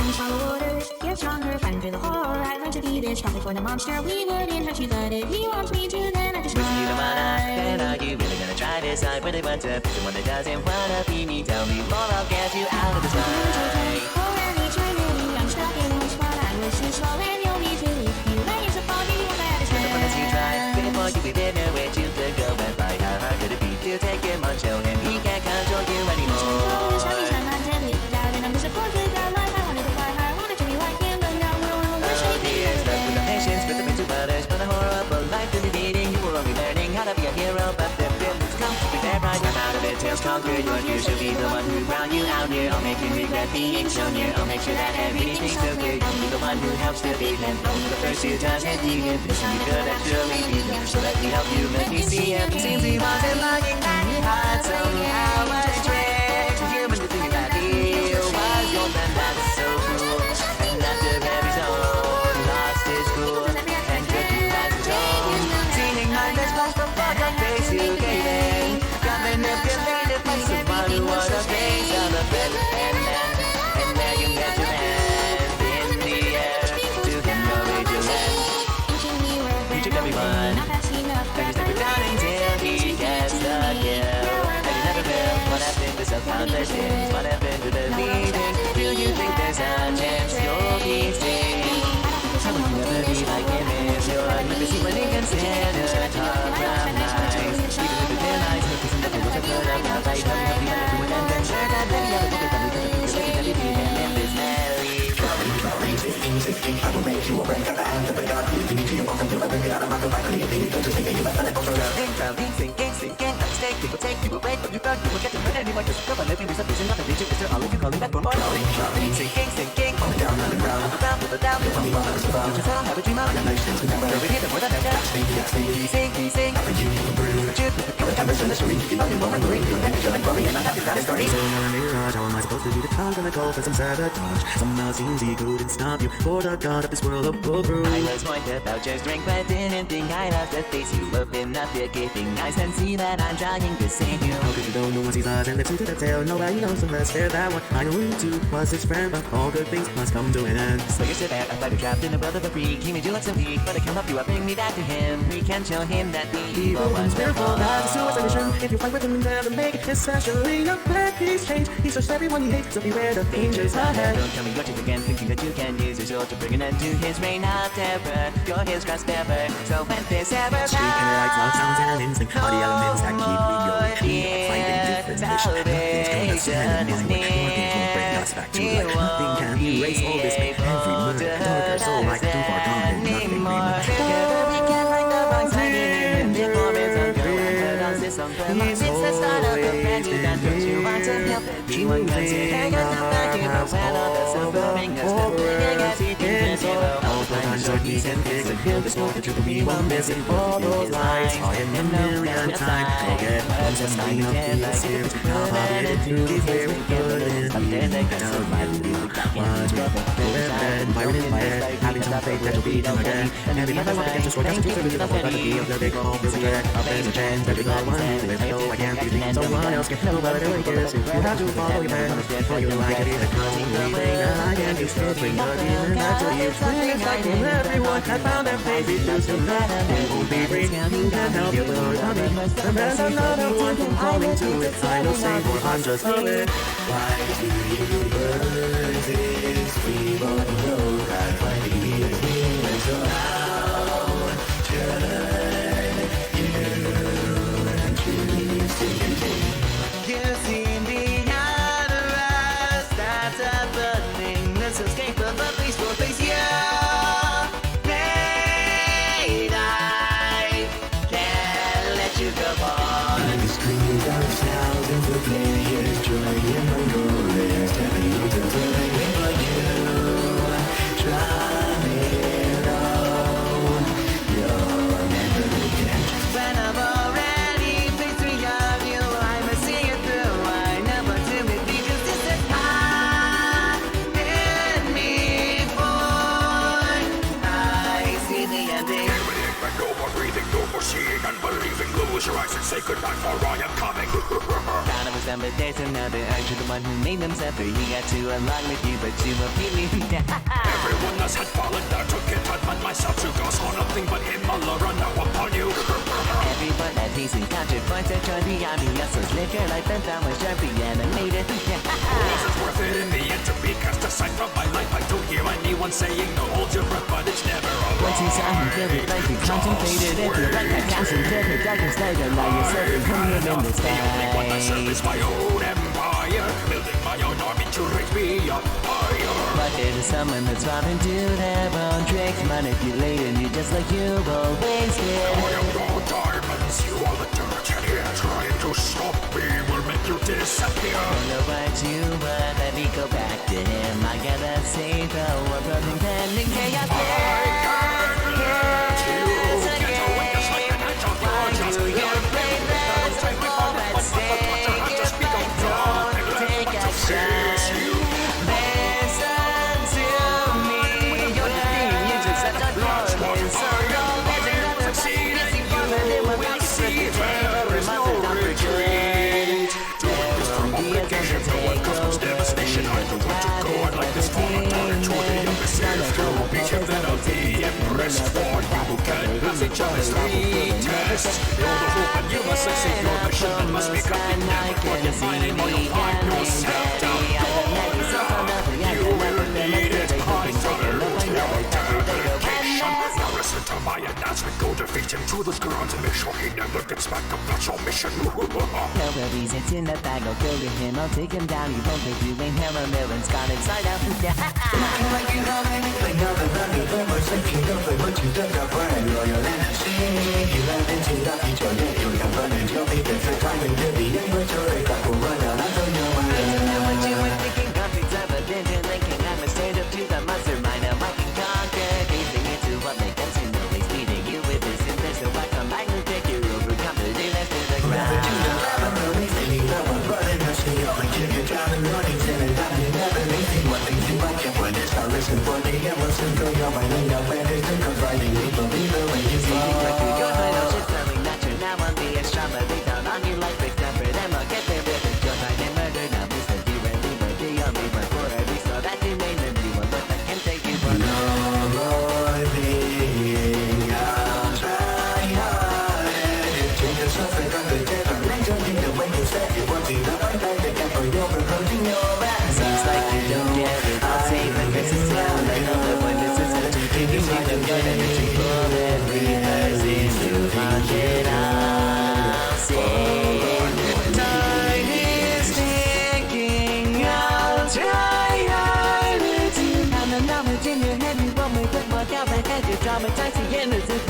we swallow water, get stronger, fighting through the horror. I learned to be this strong before the monster. We wouldn't hurt you, but if he wants me to, then I just Whiskey Ramada, and run. are you really gonna try to decide whether you want to pick someone that doesn't wanna be me? Tell me more, I'll get you out of this fight. For an eternity, I'm stuck in one spot. I was too slow, and you'll need to leave. You raise a foggy, what that is. Never wanna see you try before you leave it, nowhere you could go and fight. How hard could it be to take him on? Show him he can't control you anymore. With the way to others, but a horrible life to be leading. You were only learning how to be a hero, but the villains come to be their pride. I'm out of it, tails conquer your fear. She'll be the one who brought you out here. I'll make you regret being so near. I'll make sure that everything's so clear. You'll be the one who helps to beat him. Only the first who doesn't need him. This you could actually beat him. So let me help you, let me see him. It seems he wasn't lying, that he had somehow a trick. Human to think that he was your friend, that's so cool. And after every soul lost his cool. Face you gave in, got manipulated by someone who was a face of a feather. And now you met your man in the air. To him no vigilance. He took everyone, and he's never down until he gets the kill. And you never will. What happened to self-confidence? What happened to the leading? Do you think there's a chance you'll be seen? How will you ever be like him if you're never seen when he considers tough brown eyes? Even if it's their eyes, look at something that was a good of fight. Help me do it and then share that very other book that we could have used to be in this merry. Thinking I will make you a break at the end of the dark. You need to your welcome to bring it out of my life. I need to don't just think you left and it goes around. Thinking, mistake, people take, people break, but you thought you would get to hurt anyone. Just go and living, there's a reason nothing to Mr. All of you calling back for more. Thinking, on the down, on the ground. Put down, Tell me what I was about. just all have a dream of. The night since we never Over here, the more than that. Sing. I think you need a brew. Every time there's a mystery, you know you won't agree. You make me feel like worry, and I'm happy that it's starting. So now I'm mirage, how am I supposed to be the cause when I call for some sabotage? Somehow seems he couldn't stop you, for the god of this world of pull through. I was going to vouch your drink, but didn't think I'd have to face you up enough to giving eyes and see that I'm trying to save you. How could you don't know once he's eyes and lips into the tail? Nobody knows unless they're that one. I know who too was his friend, but all good things must come to an end. So you're so bad, a fighter trapped in the world of a freak. He made you look so weak, but I come up you up, bring me back to him. We can show him that the evil ones will fall. That's a suicide mission. If you fight with him, never make it. Especially not let peace change. He searched everyone he hates, so beware the dangers ahead. Don't tell me what you again, thinking that you can use your sword to bring an end to his reign of terror. You're his grasp ever, so when this ever Shaking lights, loud sounds, and instinct are the elements that keep me going. We are fighting different missions. Nothing's gonna stand in my way. Nothing can bring us back to life. Nothing can erase all this pain. Every murder, darker soul like too far gone, and nothing remains. Together we can find the wrong side in the forest of your life. It's the start of a brand new dance. Don't you want to help everyone consider yourself back in the well of the suffering us to bring us in below. All the times our knees and pigs and feel this moment to be one missing. All those lights are in a million times. Forget once a sign of peace here. Now how did it do these very good in me? Down my blue, what's wrong? Dead, firing in my head, having some faith that you'll beat them again. And every time I want to get to score, that's a truth, really the whole body of the big hole feels a threat. There's a chance that we got one to live. No, I can't be someone else can know, but I really cares. If you have to follow your man, or you like it, either cutting anything that I can do. Still bring the demon back to you. It's like everyone has found their faith, it feels to love. It will be free, who can help you, Lord, I mean. And there's another one from calling to it. I know same, or I'm just loving. Why do you burn this free on the road? I find the demons so how turn you and choose to continue. You see me out of us, that's a burning. Let's escape from the peaceful place. Yeah, I can't let you go on. And the screams of thousands of players joining my goal. Stepping into the ring for you. Try it on. You're meant your eyes and say goodnight, for I am coming. Thought it was them, but there's another urge. You're the one who made them suffer. He got too along with you, but you will beat me down. Everyone else had fallen down, took it on myself to go. Saw nothing but him all around now upon you. Everyone that he's encountered points at trying beyond me. Yes, let's live your life and found was sharply animated. Was it worth it in the end to be cast aside from my life? I don't hear anyone saying no, hold your breath, but it's never alright. Once you saw him feel it like you contemplated it. You like that castle, built it like a slave. Allow yourself to come here in the sky. The only one I serve is my own empire, building my own army to raise me up higher. But there's someone that's falling to their own tricks, manipulating you just like you always did. I am no diamonds, you are the dirt, and here trying to stop me will make you disappear. Don't know what you want, let me go back to him. I gotta save the world from impending chaos. Passage of his test. You're the hope and you must succeed. Your mission must be complete. Never what you find in all you'll find yourself down. You will need it. I salute your dedication. Now listen to my announcement. Go defeat him through the grounds and make sure he never gets back up. That's your mission. Nobody's it's in the bag. I'll build him. I'll take him down. He won't take you in hell. A million's gone inside out. Like you love anything other than the ever sinking of the what you did up right loyal and see you let into the future that you can run into your feet and say time and the end but you're a couple run out I don't know what you were thinking. Coffee's ever been linking. I'm a stand up to the mastermind. Now I can conquer anything into what makes sense. You know he's feeding you with this and this. So I come back and take you over. Come to the left to the ground. Listen for the Emerson, go your mind and your bed is confiding me, believer when you fall. Your final shit's telling that you're now on the extra, but they down on you like big number. Them I'll get there with it. You're trying to murder now, Mr. You and me, but the only one for a reason. So that you may not be one, but I can take you for no more being I'll try hard. Take a suffering from the death of nature, think the way you said you want to love my life, again for your hurting your back. Seems like you don't get it. I'll take my verses down. I know that when this is what you think, you need to go and it's you for every verse is to find it out. Time is ticking. I'll try harder to have the knowledge in your head. You won't make it work out ahead. You're traumatized again as if